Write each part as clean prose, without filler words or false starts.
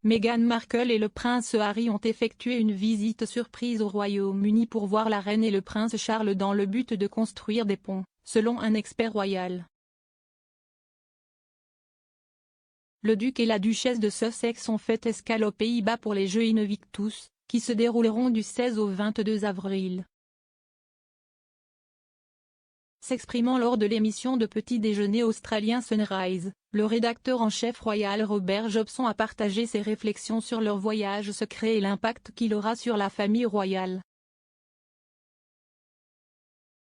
Meghan Markle et le prince Harry ont effectué une visite surprise au Royaume-Uni pour voir la reine et le prince Charles dans le but de construire des ponts, selon un expert royal. Le duc et la duchesse de Sussex ont fait escale aux Pays-Bas pour les Jeux Invictus, qui se dérouleront du 16 au 22 avril. S'exprimant lors de l'émission de petit déjeuner australien Sunrise, le rédacteur en chef royal Robert Jobson a partagé ses réflexions sur leur voyage secret et l'impact qu'il aura sur la famille royale.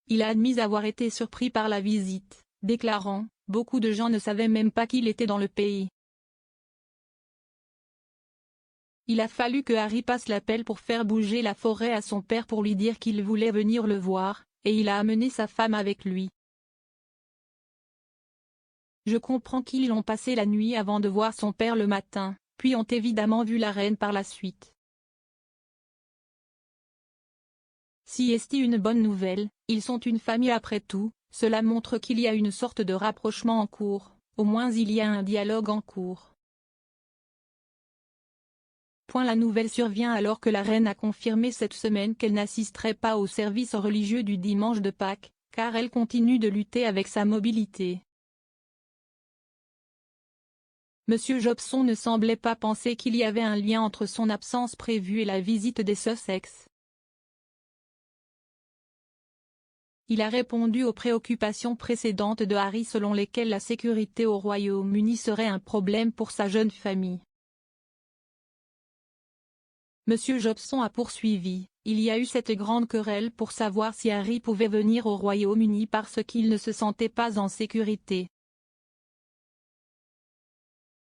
Il a admis avoir été surpris par la visite, déclarant « Beaucoup de gens ne savaient même pas qu'il était dans le pays. Il a fallu que Harry passe l'appel pour faire bouger la forêt à son père pour lui dire qu'il voulait venir le voir, et il a amené sa femme avec lui. Je comprends qu'ils ont passé la nuit avant de voir son père le matin, puis ont évidemment vu la reine par la suite. Si est une bonne nouvelle, ils sont une famille après tout, cela montre qu'il y a une sorte de rapprochement en cours, au moins il y a un dialogue en cours. La nouvelle survient alors que la reine a confirmé cette semaine qu'elle n'assisterait pas au service religieux du dimanche de Pâques, car elle continue de lutter avec sa mobilité. Monsieur Jobson ne semblait pas penser qu'il y avait un lien entre son absence prévue et la visite des Sussex. Il a répondu aux préoccupations précédentes de Harry selon lesquelles la sécurité au Royaume-Uni serait un problème pour sa jeune famille. Monsieur Jobson a poursuivi, il y a eu cette grande querelle pour savoir si Harry pouvait venir au Royaume-Uni parce qu'il ne se sentait pas en sécurité.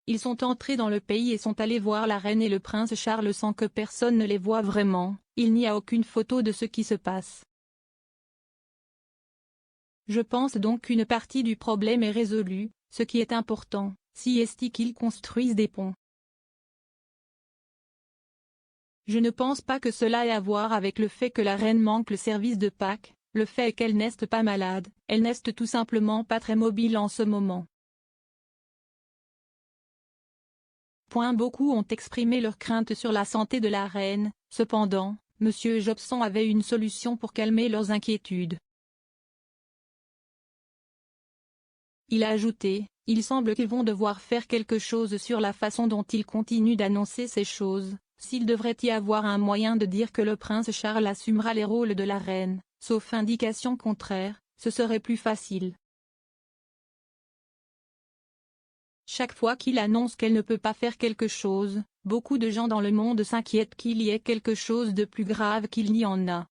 Ils sont entrés dans le pays et sont allés voir la reine et le prince Charles sans que personne ne les voie vraiment, il n'y a aucune photo de ce qui se passe. Je pense donc qu'une partie du problème est résolue, ce qui est important, si est qu'ils construisent des ponts. Je ne pense pas que cela ait à voir avec le fait que la reine manque le service de Pâques, le fait est qu'elle n'est pas malade, elle n'est tout simplement pas très mobile en ce moment. Beaucoup ont exprimé leurs craintes sur la santé de la reine, cependant, M. Jobson avait une solution pour calmer leurs inquiétudes. Il a ajouté, il semble qu'ils vont devoir faire quelque chose sur la façon dont ils continuent d'annoncer ces choses. S'il devrait y avoir un moyen de dire que le prince Charles assumera les rôles de la reine, sauf indication contraire, ce serait plus facile. Chaque fois qu'il annonce qu'elle ne peut pas faire quelque chose, beaucoup de gens dans le monde s'inquiètent qu'il y ait quelque chose de plus grave qu'il n'y en a.